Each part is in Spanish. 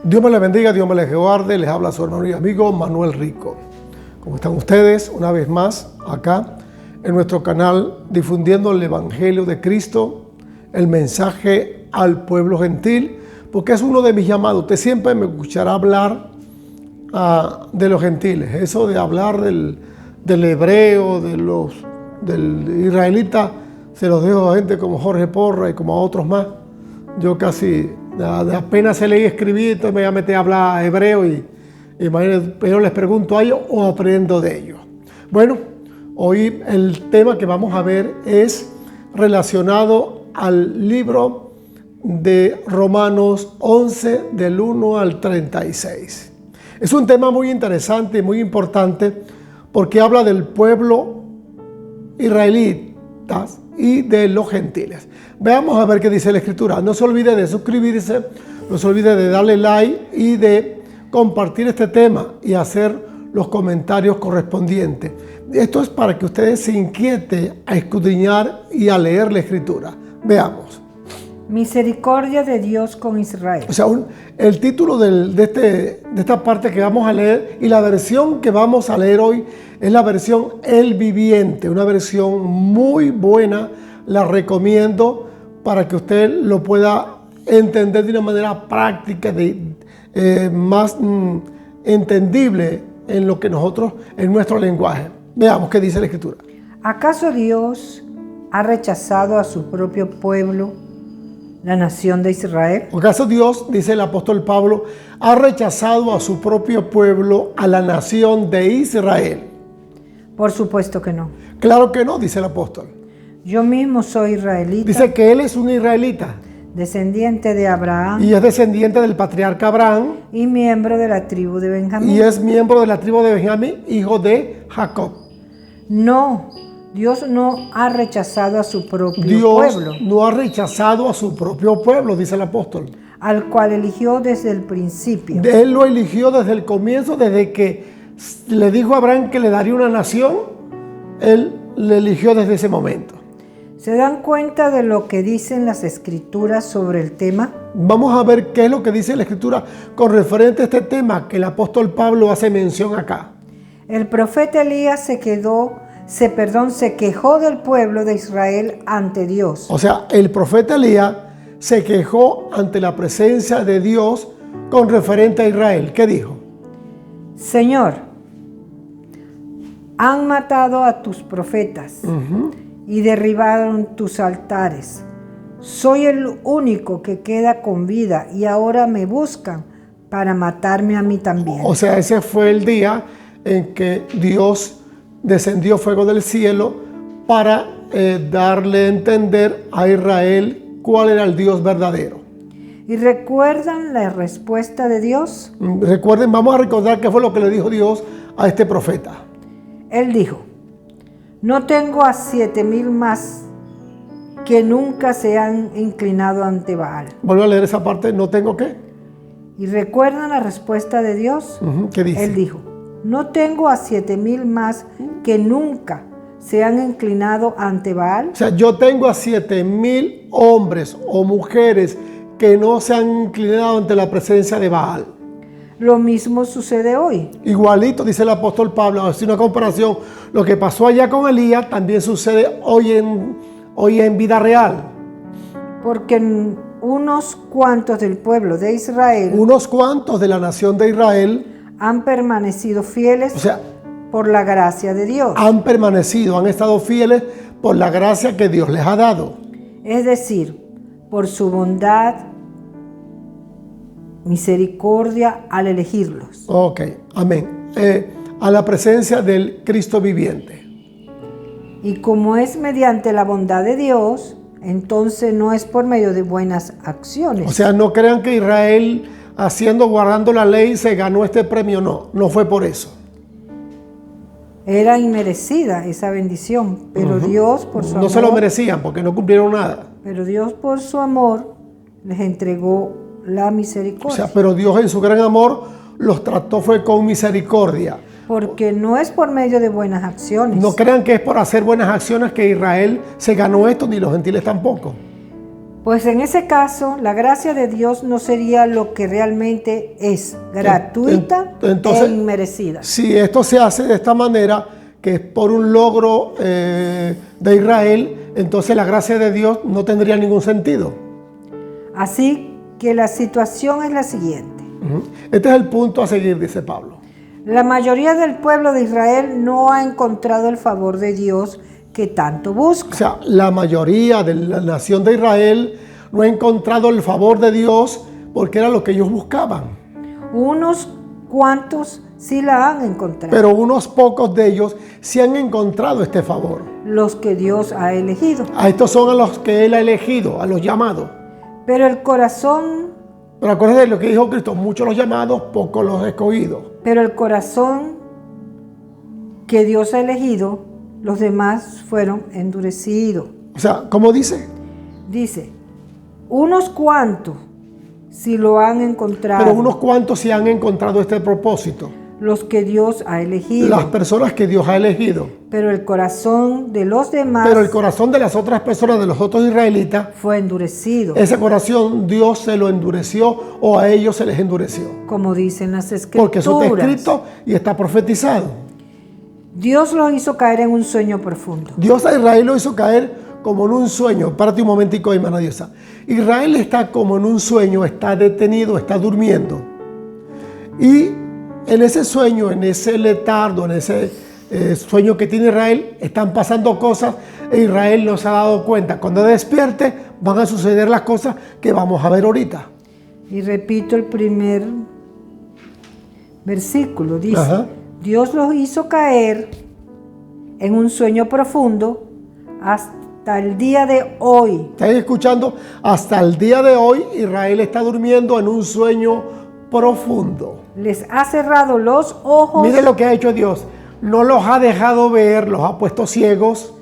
Dios me les bendiga, Dios me les guarde. Les habla su hermano y amigo Manuel Rico. ¿Cómo están ustedes? Una vez más acá en nuestro canal difundiendo el Evangelio de Cristo, el mensaje al pueblo gentil, porque es uno de mis llamados. Usted siempre me escuchará hablar de los gentiles. Eso de hablar del hebreo, del israelita, se los dejo a gente como Jorge Porra y como a otros más. Yo casi apenas se leí escribir, entonces me voy a meter a hablar hebreo y pero les pregunto a ellos o aprendo de ellos. Bueno, hoy el tema que vamos a ver es relacionado al libro de Romanos 11 del 1 al 36. Es un tema muy interesante y muy importante porque habla del pueblo israelita y de los gentiles. Veamos a ver qué dice la Escritura. No se olvide de suscribirse, no se olvide de darle like y de compartir este tema y hacer los comentarios correspondientes. Esto es para que ustedes se inquieten a escudriñar y a leer la Escritura. Veamos. Misericordia de Dios con Israel. O sea, el título de esta parte que vamos a leer y la versión que vamos a leer hoy es la versión El Viviente, una versión muy buena. La recomiendo para que usted lo pueda entender de una manera práctica, más entendible en lo que en nuestro lenguaje. Veamos qué dice la Escritura. ¿Acaso Dios ha rechazado a su propio pueblo, la nación de Israel? ¿Acaso Dios, dice el apóstol Pablo, ha rechazado a su propio pueblo, a la nación de Israel? Por supuesto que no. Claro que no, dice el apóstol. Yo mismo soy israelita. Dice que él es un israelita. Descendiente de Abraham. Y es descendiente del patriarca Abraham. Y miembro de la tribu de Benjamín. Y es miembro de la tribu de Benjamín, hijo de Jacob. No, Dios no ha rechazado a su propio pueblo. Dios no ha rechazado a su propio pueblo, dice el apóstol. Al cual eligió desde el principio. Él lo eligió desde el comienzo, desde que le dijo a Abraham que le daría una nación. Él le eligió desde ese momento. ¿Se dan cuenta de lo que dicen las Escrituras sobre el tema? Vamos a ver qué es lo que dice la Escritura con referente a este tema que el apóstol Pablo hace mención acá. El profeta Elías se quejó del pueblo de Israel ante Dios. O sea, el profeta Elías se quejó ante la presencia de Dios con referente a Israel. ¿Qué dijo? Señor, han matado a tus profetas y derribaron tus altares. Soy el único que queda con vida y ahora me buscan para matarme a mí también. O sea, ese fue el día en que Dios descendió fuego del cielo para darle a entender a Israel cuál era el Dios verdadero. ¿Y recuerdan la respuesta de Dios? Recuerden, vamos a recordar qué fue lo que le dijo Dios a este profeta. Él dijo: no tengo a 7,000 más que nunca se han inclinado ante Baal. Vuelvo a leer esa parte, ¿no tengo qué? ¿Y recuerdan la respuesta de Dios? ¿Qué dice? Él dijo: no tengo a 7,000 más que nunca se han inclinado ante Baal. O sea, yo tengo a 7,000 hombres o mujeres que no se han inclinado ante la presencia de Baal. Lo mismo sucede hoy. Igualito, dice el apóstol Pablo, hace una comparación. Lo que pasó allá con Elías también sucede hoy en vida real. Porque unos cuantos del pueblo de Israel, unos cuantos de la nación de Israel, han permanecido fieles, o sea, por la gracia de Dios. Han estado fieles por la gracia que Dios les ha dado. Es decir, por su bondad, misericordia al elegirlos. Ok, amén. A la presencia del Cristo viviente. Y como es mediante la bondad de Dios, entonces no es por medio de buenas acciones. O sea, no crean que Israel, guardando la ley, se ganó este premio. No fue por eso. Era inmerecida esa bendición, pero Dios por su amor... No se lo merecían porque no cumplieron nada. Pero Dios por su amor les entregó la misericordia. O sea, pero Dios en su gran amor los trató fue con misericordia. Porque no es por medio de buenas acciones. No crean que es por hacer buenas acciones que Israel se ganó esto, ni los gentiles tampoco. Pues en ese caso, la gracia de Dios no sería lo que realmente es, gratuita Entonces, e inmerecida. Si esto se hace de esta manera, que es por un logro de Israel, entonces la gracia de Dios no tendría ningún sentido. Así que la situación es la siguiente. Este es el punto a seguir, dice Pablo. La mayoría del pueblo de Israel no ha encontrado el favor de Dios que tanto busca. O sea, la mayoría de la nación de Israel no ha encontrado el favor de Dios porque era lo que ellos buscaban. Unos cuantos sí la han encontrado. Pero unos pocos de ellos sí han encontrado este favor. Los que Dios ha elegido. A estos son a los que Él ha elegido, a los llamados. Pero el corazón, Pero acuérdense de lo que dijo Cristo, muchos los llamados, pocos los escogidos. pero el corazón que Dios ha elegido, los demás fueron endurecidos. O sea, ¿cómo dice? Dice, unos cuantos si lo han encontrado. Pero unos cuantos sí han encontrado este propósito. Los que Dios ha elegido. Las personas que Dios ha elegido. Pero el corazón de los demás Pero el corazón de las otras personas, de los otros israelitas, fue endurecido, ese corazón Dios se lo endureció o a ellos se les endureció. como dicen las escrituras. Porque eso está escrito y está profetizado. Dios los hizo caer en un sueño profundo. Dios a Israel lo hizo caer como en un sueño. Párate un momentico, hermana Diosa. Israel está como en un sueño, está detenido, está durmiendo. Y en ese sueño, en ese letardo, en ese sueño que tiene Israel, están pasando cosas e Israel no se ha dado cuenta. Cuando despierte van a suceder las cosas que vamos a ver ahorita. Y repito el primer versículo, dice, Ajá. Dios los hizo caer en un sueño profundo hasta el día de hoy. ¿Están escuchando? Hasta el día de hoy Israel está durmiendo en un sueño profundo. Les ha cerrado los ojos Mire lo que ha hecho Dios. No los ha dejado ver, los ha puesto ciegos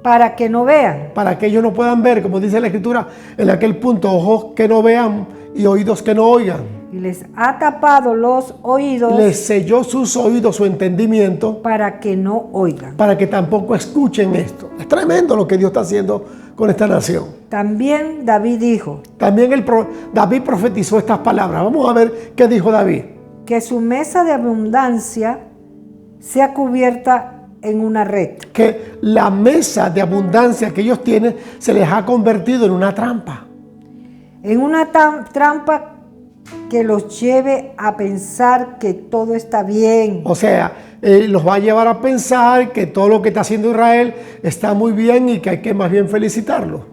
para que no vean. para que ellos no puedan ver, como dice la Escritura, en aquel punto, ojos que no vean y oídos que no oigan. Y les ha tapado los oídos Les selló sus oídos, su entendimiento, para que no oigan. para que tampoco escuchen esto. Es tremendo lo que Dios está haciendo con esta nación. También David dijo También David profetizó estas palabras. Vamos a ver qué dijo David. que su mesa de abundancia sea cubierta en una red. Que la mesa de abundancia que ellos tienen se les ha convertido en una trampa. En una trampa que los lleve a pensar que todo está bien. O sea, los va a llevar a pensar que todo lo que está haciendo Israel está muy bien y que hay que más bien felicitarlo.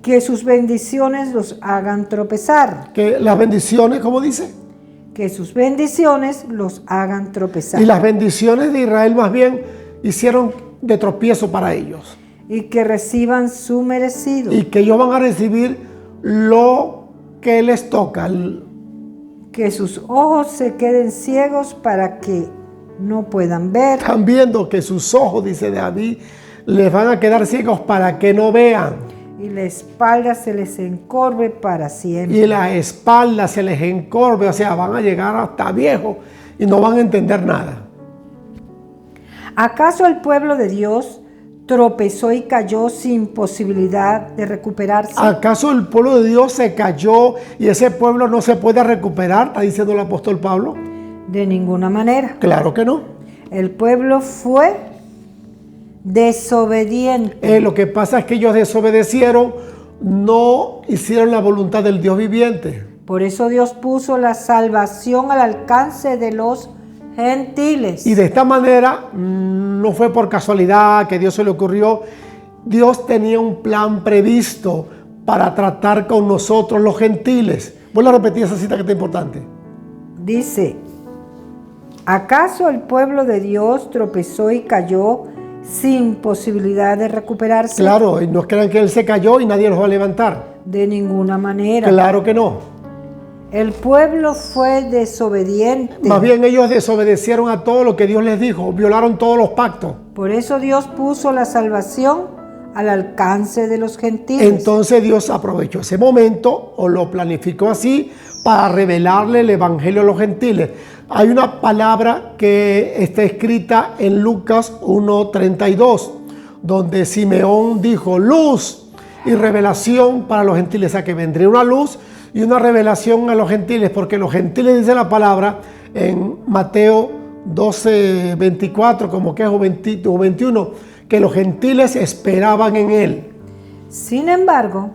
Que sus bendiciones los hagan tropezar. Que las bendiciones, ¿cómo dice? Que sus bendiciones los hagan tropezar. Y las bendiciones de Israel más bien hicieron de tropiezo para ellos. Y que reciban su merecido. Y que ellos van a recibir lo que les toca. Que sus ojos se queden ciegos para que no puedan ver. Están viendo que sus ojos, dice David, les van a quedar ciegos para que no vean. Y la espalda se les encorve para siempre. Y la espalda se les encorve, o sea, van a llegar hasta viejos y no van a entender nada. ¿Acaso el pueblo de Dios tropezó y cayó sin posibilidad de recuperarse? ¿Acaso el pueblo de Dios se cayó y ese pueblo no se puede recuperar? Está diciendo el apóstol Pablo. De ninguna manera. Claro que no. El pueblo fue desobediente. Lo que pasa es que ellos desobedecieron, no hicieron la voluntad del Dios viviente. Por eso Dios puso la salvación al alcance de los gentiles. Y de esta manera no fue por casualidad que Dios se le ocurrió. Dios tenía un plan previsto para tratar con nosotros los gentiles. Vuelvo a repetir esa cita que está importante. Dice, ¿acaso el pueblo de Dios tropezó y cayó sin posibilidad de recuperarse? Claro, y no crean que Él se cayó y nadie los va a levantar. De ninguna manera. Claro que no. El pueblo fue desobediente. Más bien ellos desobedecieron a todo lo que Dios les dijo, violaron todos los pactos. Por eso Dios puso la salvación al alcance de los gentiles. Entonces Dios aprovechó ese momento o lo planificó así para revelarle el evangelio a los gentiles. Hay una palabra que está escrita en Lucas 1:32, donde Simeón dijo luz, y revelación para los gentiles. O sea, que vendría una luz y una revelación a los gentiles, porque los gentiles, dice la palabra en Mateo 12, 24, como que es o 21, que los gentiles esperaban en él. Sin embargo,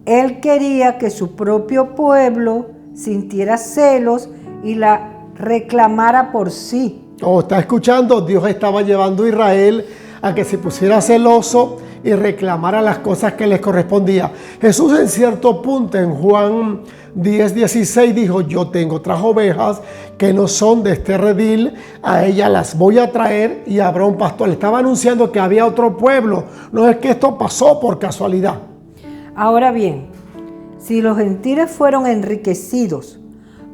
él quería que su propio pueblo sintiera celos y la reclamara por sí. Como está escuchando, Dios estaba llevando a Israel a que se pusiera celoso y reclamara las cosas que les correspondía. Jesús en cierto punto en Juan 10:16 dijo: yo tengo otras ovejas que no son de este redil, a ellas las voy a traer y habrá un pastor. Le estaba anunciando que había otro pueblo. No es que esto pasó por casualidad. Ahora bien, si los gentiles fueron enriquecidos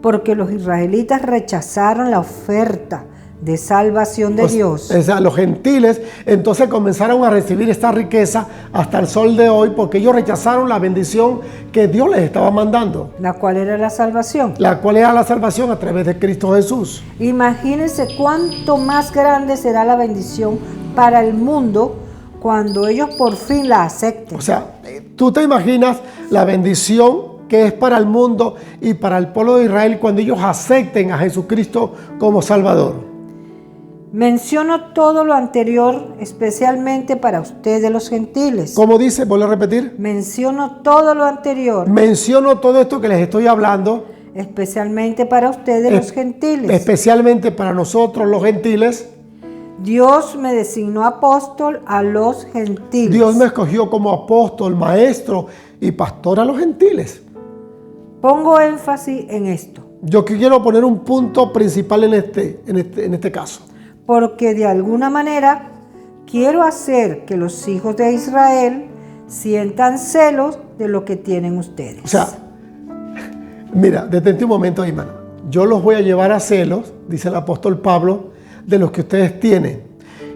porque los israelitas rechazaron la oferta de salvación de Dios. O sea, los gentiles entonces comenzaron a recibir esta riqueza hasta el sol de hoy, porque ellos rechazaron la bendición que Dios les estaba mandando. ¿La cual era la salvación? La cual era la salvación a través de Cristo Jesús. Imagínense cuánto más grande será la bendición para el mundo cuando ellos por fin la acepten. O sea, tú te imaginas la bendición que es para el mundo y para el pueblo de Israel cuando ellos acepten a Jesucristo como Salvador. Menciono todo lo anterior especialmente para ustedes los gentiles. ¿Cómo dice? ¿Vuelve a repetir? Menciono todo lo anterior. Menciono todo esto que les estoy hablando. Especialmente para ustedes los gentiles. Especialmente para nosotros los gentiles. Dios me designó apóstol a los gentiles. Dios me escogió como apóstol, maestro y pastor a los gentiles. Pongo énfasis en esto. Yo quiero poner un punto principal en este caso. Porque de alguna manera quiero hacer que los hijos de Israel sientan celos de lo que tienen ustedes. O sea, mira, detente un momento ahí, hermano. Yo los voy a llevar a celos, dice el apóstol Pablo, de los que ustedes tienen.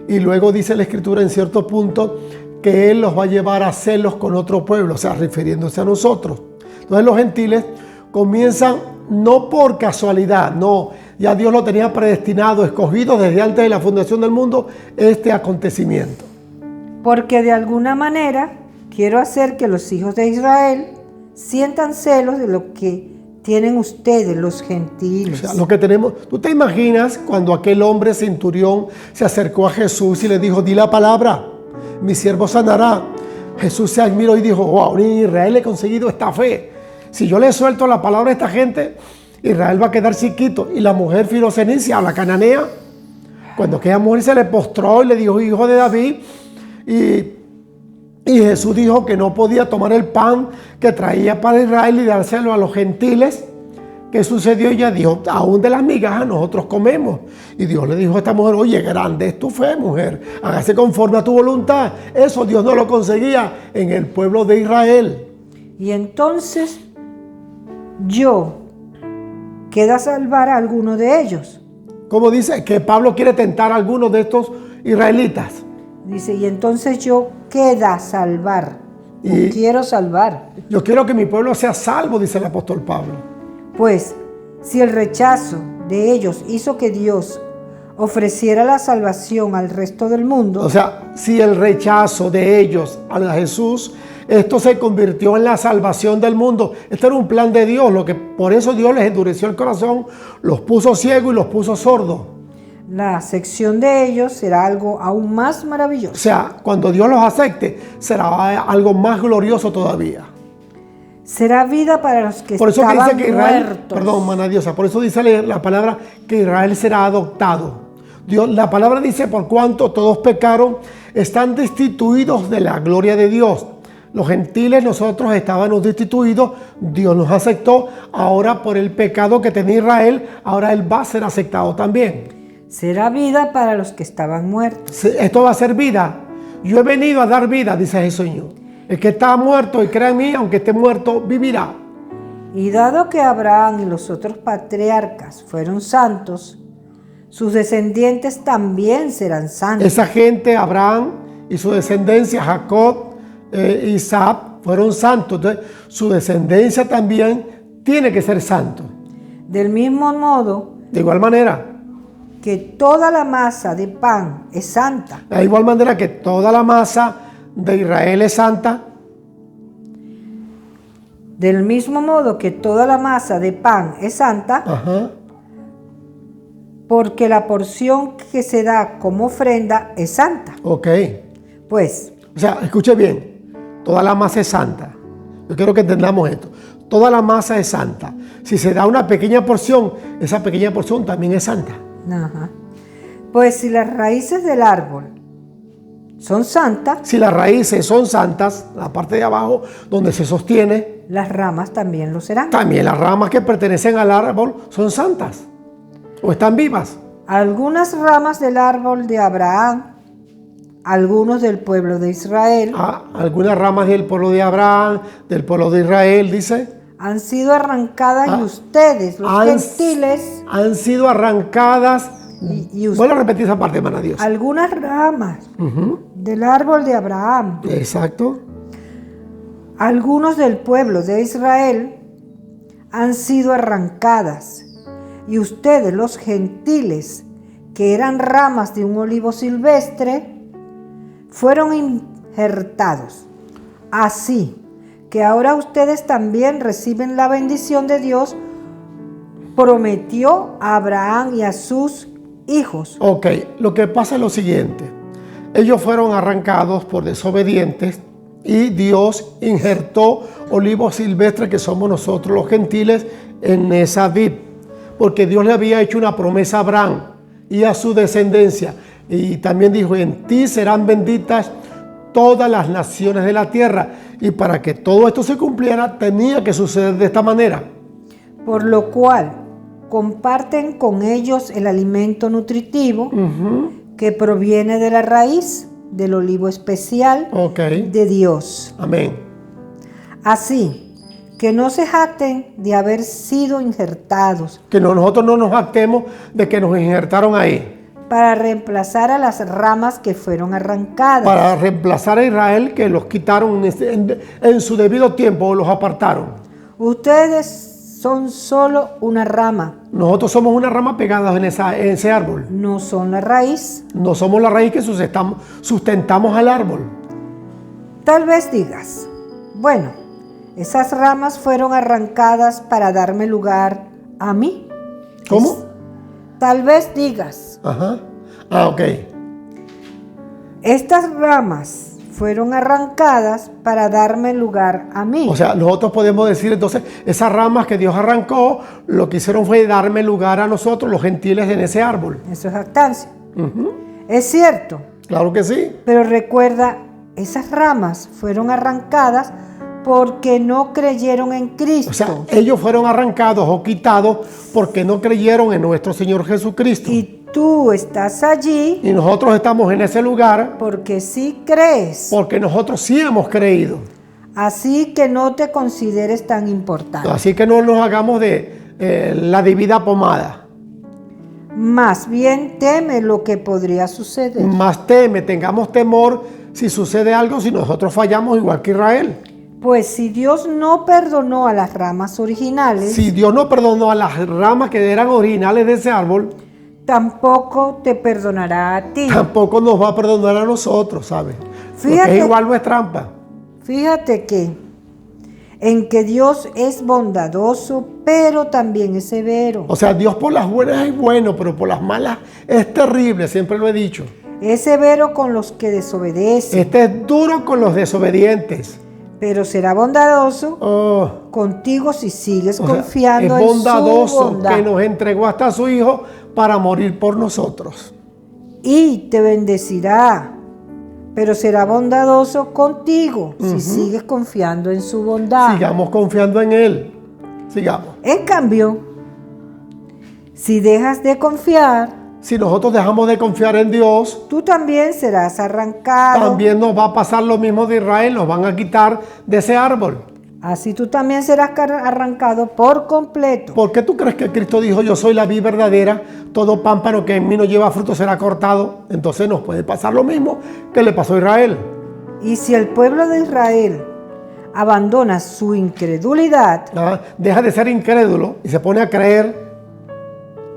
Y luego dice la Escritura en cierto punto que Él los va a llevar a celos con otro pueblo, o sea, refiriéndose a nosotros. Entonces los gentiles comienzan no por casualidad, no, ya Dios lo tenía predestinado, escogido desde antes de la fundación del mundo, este acontecimiento. Porque de alguna manera quiero hacer que los hijos de Israel sientan celos de lo que tienen ustedes, los gentiles. O sea, lo que tenemos, tú te imaginas cuando aquel hombre centurión se acercó a Jesús y le dijo: di la palabra, mi siervo sanará. Jesús se admiró y dijo: wow, en Israel he conseguido esta fe. Si yo le suelto la palabra a esta gente, Israel va a quedar chiquito. Y la mujer filocenicia, la cananea, cuando aquella mujer se le postró y le dijo: hijo de David, y Jesús dijo que no podía tomar el pan que traía para Israel y dárselo a los gentiles. ¿Qué sucedió? Ella dijo: aún de las migajas nosotros comemos. Y Dios le dijo a esta mujer: oye, grande es tu fe, mujer, hágase conforme a tu voluntad. Eso Dios no lo conseguía en el pueblo de Israel. Y entonces yo queda salvar a alguno de ellos. Como dice que Pablo quiere tentar a algunos de estos israelitas. Dice, y entonces yo queda salvar. Y quiero salvar. Yo quiero que mi pueblo sea salvo, dice el apóstol Pablo. Pues, si el rechazo de ellos hizo que Dios ofreciera la salvación al resto del mundo. O sea, si el rechazo de ellos a Jesús, esto se convirtió en la salvación del mundo. Este era un plan de Dios, por eso Dios les endureció el corazón, los puso ciegos y los puso sordos. La acepción de ellos será algo aún más maravilloso. O sea, cuando Dios los acepte, será algo más glorioso todavía. Será vida para los que por eso estaban que dice que Israel, muertos. Perdón, mana diosa, por eso dice la palabra que Israel será adoptado. Dios, la palabra dice: por cuanto todos pecaron, están destituidos de la gloria de Dios. Los gentiles, nosotros estábamos destituidos, Dios nos aceptó. Ahora por el pecado que tenía Israel, ahora Él va a ser aceptado también. Será vida para los que estaban muertos. Esto va a ser vida. Yo he venido a dar vida, dice Jesús. El que está muerto y cree en mí, aunque esté muerto, vivirá. Y dado que Abraham y los otros patriarcas fueron santos, sus descendientes también serán santos. Esa gente, Abraham y su descendencia, Jacob, Isaac, fueron santos. Entonces, su descendencia también tiene que ser santo. Del mismo modo, de igual manera, que toda la masa de pan es santa. De igual manera que toda la masa de Israel es santa. Del mismo modo que toda la masa de pan es santa, Ajá. porque la porción que se da como ofrenda es santa. Ok. Pues, O sea, escuche bien, toda la masa es santa. Yo quiero que entendamos esto. Toda la masa es santa. Si se da una pequeña porción, esa pequeña porción también es santa. ajá. Pues si las raíces del árbol son santas, Si las raíces son santas, la parte de abajo donde se sostiene, las ramas también lo serán. también las ramas que pertenecen al árbol son santas o están vivas. Algunas ramas del árbol de Abraham, algunos del pueblo de Israel, Algunas ramas del pueblo de Abraham, del pueblo de Israel, dice, han sido arrancadas y ustedes, los gentiles, han sido arrancadas. y Vuelvo a repetir esa parte, hermana Dios. algunas ramas del árbol de Abraham, Exacto. algunos del pueblo de Israel, han sido arrancadas. Y ustedes, los gentiles, que eran ramas de un olivo silvestre, fueron injertados. Así que ahora ustedes también reciben la bendición de Dios. Prometió a Abraham y a sus hijos. Ok, lo que pasa es lo siguiente. Ellos fueron arrancados por desobedientes y Dios injertó olivos silvestres, que somos nosotros los gentiles, en esa vid. Porque Dios le había hecho una promesa a Abraham y a su descendencia. Y también dijo, en ti serán benditas todas las naciones de la tierra. Y para que todo esto se cumpliera, tenía que suceder de esta manera. Por lo cual comparten con ellos el alimento nutritivo que proviene de la raíz del olivo especial de Dios. Amén. Así que no se jacten de haber sido injertados. Que nosotros no nos jactemos de que nos injertaron ahí. Para reemplazar a las ramas que fueron arrancadas. Para reemplazar a Israel, que los quitaron en su debido tiempo o los apartaron. Ustedes son solo una rama. Nosotros somos una rama pegada en ese árbol. No son la raíz. No somos la raíz que sustentamos al árbol. Tal vez digas, bueno, esas ramas fueron arrancadas para darme lugar a mí. ¿Cómo? Tal vez digas. Ajá. Ok. Estas ramas fueron arrancadas para darme lugar a mí. O sea, nosotros podemos decir entonces, esas ramas que Dios arrancó, lo que hicieron fue darme lugar a nosotros, los gentiles, en ese árbol. Eso es jactancia. Es cierto. Claro que sí. Pero recuerda, esas ramas fueron arrancadas porque no creyeron en Cristo. O sea, ellos fueron arrancados o quitados porque no creyeron en nuestro Señor Jesucristo. Y tú estás allí. Y nosotros estamos en ese lugar porque sí crees. porque nosotros sí hemos creído. Así que no te consideres tan importante. Así que no nos hagamos de la divina pomada. Más bien teme lo que podría suceder. Más tengamos temor si sucede algo, si nosotros fallamos igual que Israel. Pues si Dios no perdonó a las ramas originales, si Dios no perdonó a las ramas que eran originales de ese árbol, tampoco te perdonará a ti. Tampoco nos va a perdonar a nosotros, ¿sabes? Porque es igual no es trampa. Fíjate en que Dios es bondadoso, pero también es severo. O sea, Dios por las buenas es bueno, pero por las malas es terrible, siempre lo he dicho. Es severo con los que desobedecen. Este es duro con los desobedientes. Pero será bondadoso contigo si sigues confiando en su bondad. Es bondadoso que nos entregó hasta su Hijo para morir por nosotros. Y te bendecirá. Pero será bondadoso contigo si sigues confiando en su bondad. Sigamos confiando en Él. Sigamos. En cambio, si dejas de confiar, si nosotros dejamos de confiar en Dios, tú también serás arrancado. También nos va a pasar lo mismo de Israel, nos van a quitar de ese árbol. Así tú también serás arrancado por completo. ¿Por qué tú crees que Cristo dijo, yo soy la vid verdadera, todo pámpano que en mí no lleva fruto será cortado? Entonces nos puede pasar lo mismo que le pasó a Israel. Y si el pueblo de Israel abandona su incredulidad, deja de ser incrédulo y se pone a creer,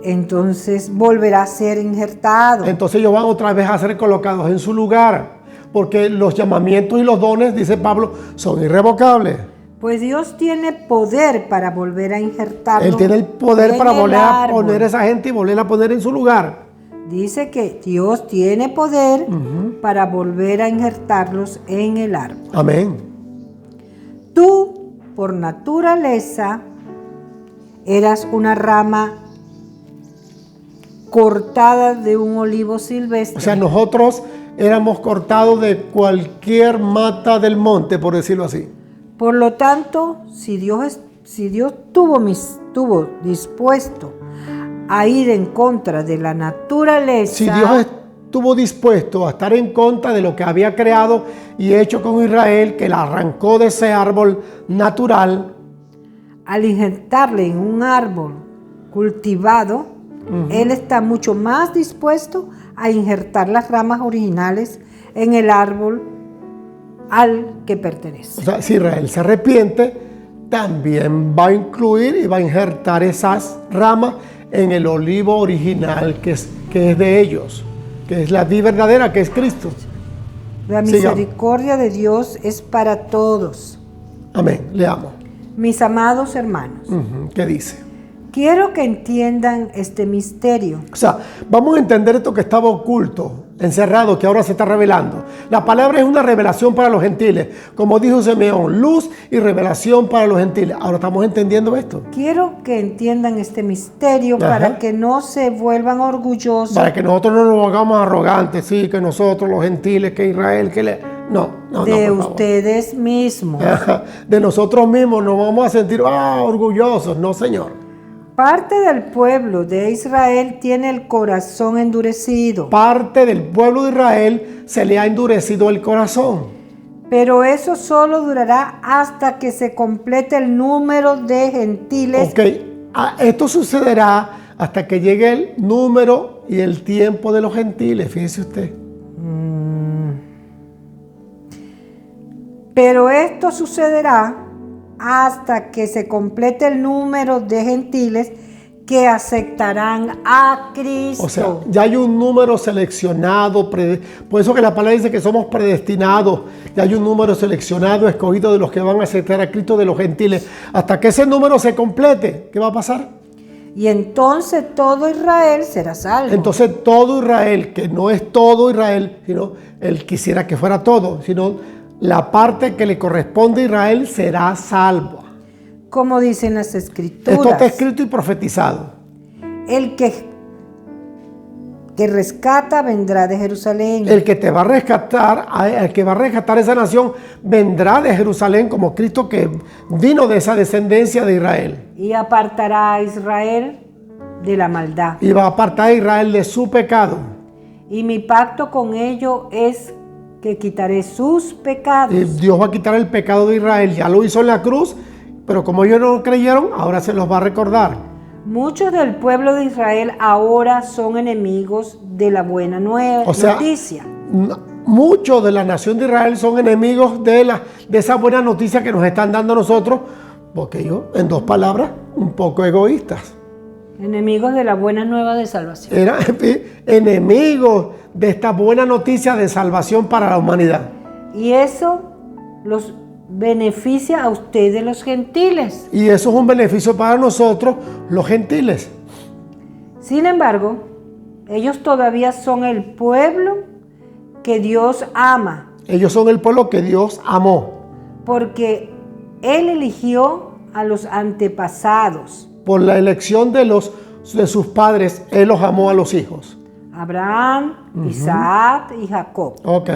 entonces volverá a ser injertado. Entonces ellos van otra vez a ser colocados en su lugar. porque los llamamientos y los dones, dice Pablo, son irrevocables. Pues Dios tiene poder para volver a injertarlo. Él tiene el poder en para el volver a árbol. poner a esa gente y volver a poner en su lugar. Dice que Dios tiene poder para volver a injertarlos en el árbol. Amén. Tú, por naturaleza, eras una rama cortada de un olivo silvestre. O sea, nosotros éramos cortados de cualquier mata del monte, por decirlo así. Por lo tanto, si Dios tuvo dispuesto a ir en contra de la naturaleza, Si Dios estuvo dispuesto a estar en contra de lo que había creado y hecho con Israel, que la arrancó de ese árbol natural, al injertarle en un árbol cultivado, Él está mucho más dispuesto a injertar las ramas originales en el árbol al que pertenece. o sea, si Israel se arrepiente, también va a incluir y va a injertar esas ramas en el olivo original que es de ellos, que es la vid verdadera, que es Cristo. La misericordia de Dios es para todos. Amén. Leamos. Mis amados hermanos, ¿Qué dice? quiero que entiendan este misterio. O sea, vamos a entender esto que estaba oculto, encerrado, que ahora se está revelando. La palabra es una revelación para los gentiles. Como dijo Simeón, luz y revelación para los gentiles. Ahora estamos entendiendo esto. Quiero que entiendan este misterio para que no se vuelvan orgullosos. Para que nosotros no nos hagamos arrogantes, sí, que nosotros los gentiles, que Israel, que le... No, de por favor. ustedes mismos. De nosotros mismos nos vamos a sentir orgullosos. No, Señor. Parte del pueblo de Israel tiene el corazón endurecido. Parte del pueblo de Israel se le ha endurecido el corazón. Pero eso solo durará hasta que se complete el número de gentiles. Ok, esto sucederá hasta que llegue el número y el tiempo de los gentiles, fíjese usted. Pero esto sucederá hasta que se complete el número de gentiles que aceptarán a Cristo. O sea, ya hay un número seleccionado, por eso que la palabra dice que somos predestinados, ya hay un número seleccionado, escogido de los que van a aceptar a Cristo de los gentiles. Hasta que ese número se complete, ¿qué va a pasar? Y entonces todo Israel será salvo. Entonces todo Israel, que no es todo Israel, sino él quisiera que fuera todo, sino la parte que le corresponde a Israel será salvo. Como dicen las Escrituras. Esto está escrito y profetizado. El que rescata vendrá de Jerusalén. El que te va a rescatar, el que va a rescatar esa nación, vendrá de Jerusalén como Cristo que vino de esa descendencia de Israel. Y apartará a Israel de la maldad. Y va a apartar a Israel de su pecado. Y mi pacto con ellos es que quitaré sus pecados. Y Dios va a quitar el pecado de Israel. Ya lo hizo en la cruz, pero como ellos no creyeron, ahora se los va a recordar. Muchos del pueblo de Israel ahora son enemigos de la buena noticia. Muchos de la nación de Israel son enemigos de esa buena noticia que nos están dando a nosotros, porque ellos, en dos palabras, un poco egoístas. Enemigos de la buena nueva de salvación. Eran enemigos de esta buena noticia de salvación para la humanidad. Y eso los beneficia a ustedes los gentiles. Y eso es un beneficio para nosotros, los gentiles. Sin embargo, ellos todavía son el pueblo que Dios ama. Ellos son el pueblo que Dios amó. Porque Él eligió a los antepasados. Por la elección de sus padres, Él los amó a los hijos. Abraham, Isaac y Jacob. Ok.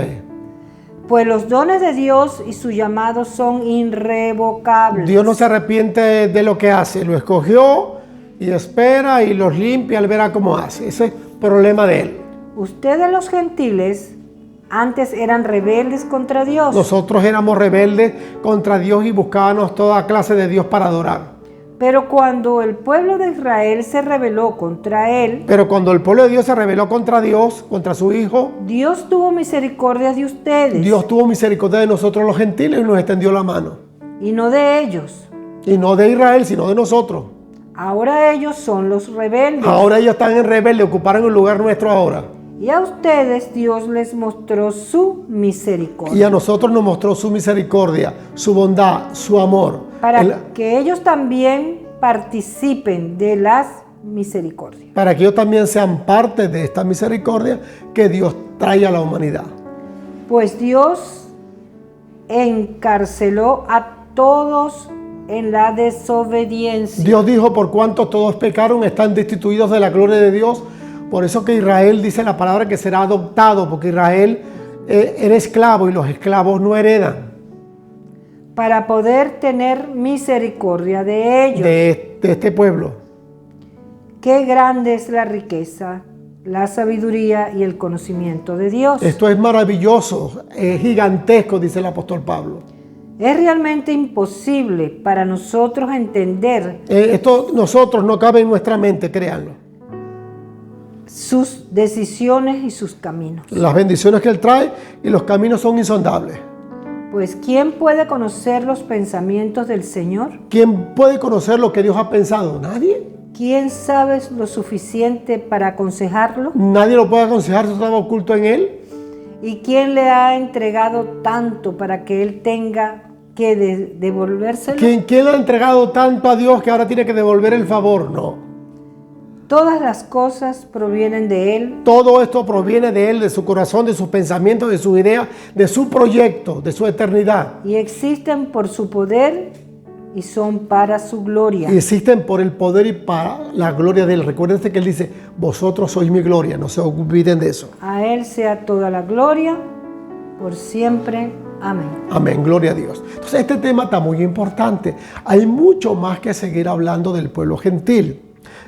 Pues los dones de Dios y su llamado son irrevocables. Dios no se arrepiente de lo que hace. Lo escogió y espera y los limpia. Él verá cómo hace. Ese es el problema de Él. Ustedes los gentiles antes eran rebeldes contra Dios. Nosotros éramos rebeldes contra Dios y buscábamos toda clase de Dios para adorar. Pero cuando el pueblo de Israel se rebeló contra Él, Pero cuando el pueblo de Dios se rebeló contra Dios, contra su Hijo, Dios tuvo misericordia de ustedes. Dios tuvo misericordia de nosotros los gentiles y nos extendió la mano. Y no de ellos. Y no de Israel, sino de nosotros. Ahora ellos son los rebeldes. Ahora ellos están en rebelde, ocuparon el lugar nuestro ahora. Y a ustedes Dios les mostró su misericordia. Y a nosotros nos mostró su misericordia, su bondad, su amor. Para que ellos también participen de las misericordias. Para que ellos también sean parte de esta misericordia que Dios trae a la humanidad. Pues Dios encarceló a todos en la desobediencia. Dios dijo, por cuanto todos pecaron, están destituidos de la gloria de Dios. Por eso que Israel dice la palabra que será adoptado, porque Israel era esclavo y los esclavos no heredan. Para poder tener misericordia de ellos. De este pueblo. Qué grande es la riqueza, la sabiduría y el conocimiento de Dios. Esto es maravilloso, es gigantesco, dice el apóstol Pablo. Es realmente imposible para nosotros entender Esto nosotros no cabe en nuestra mente, créanlo. sus decisiones y sus caminos. Las bendiciones que Él trae y los caminos son insondables. Pues ¿quién puede conocer los pensamientos del Señor? ¿Quién puede conocer lo que Dios ha pensado? Nadie. ¿Quién sabe lo suficiente para aconsejarlo? Nadie lo puede aconsejar, eso estaba oculto en Él. ¿Y quién le ha entregado tanto para que Él tenga que devolvérselo? ¿Quién le ha entregado tanto a Dios que ahora tiene que devolver el favor? No. Todas las cosas provienen de Él. Todo esto proviene de Él, de su corazón, de sus pensamientos, de sus ideas, de su proyecto, de su eternidad. Y existen por su poder y son para su gloria. Y existen por el poder y para la gloria de Él. Recuérdense que Él dice, vosotros sois mi gloria, no se olviden de eso. A Él sea toda la gloria, por siempre. Amén. Amén, gloria a Dios. Entonces este tema está muy importante. Hay mucho más que seguir hablando del pueblo gentil.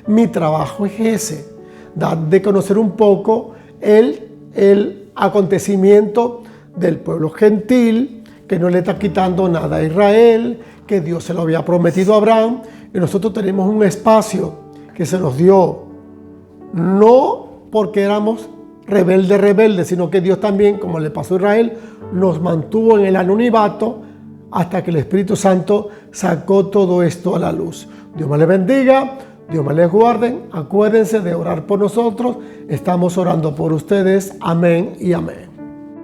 Mi trabajo es ese, de conocer un poco el acontecimiento del pueblo gentil, que no le está quitando nada a Israel, que Dios se lo había prometido a Abraham, y nosotros tenemos un espacio que se nos dio, no porque éramos rebeldes, sino que Dios también, como le pasó a Israel, nos mantuvo en el anonimato hasta que el Espíritu Santo sacó todo esto a la luz. Dios me les bendiga. Dios me les guarde. Acuérdense de orar por nosotros. Estamos orando por ustedes. Amén y amén.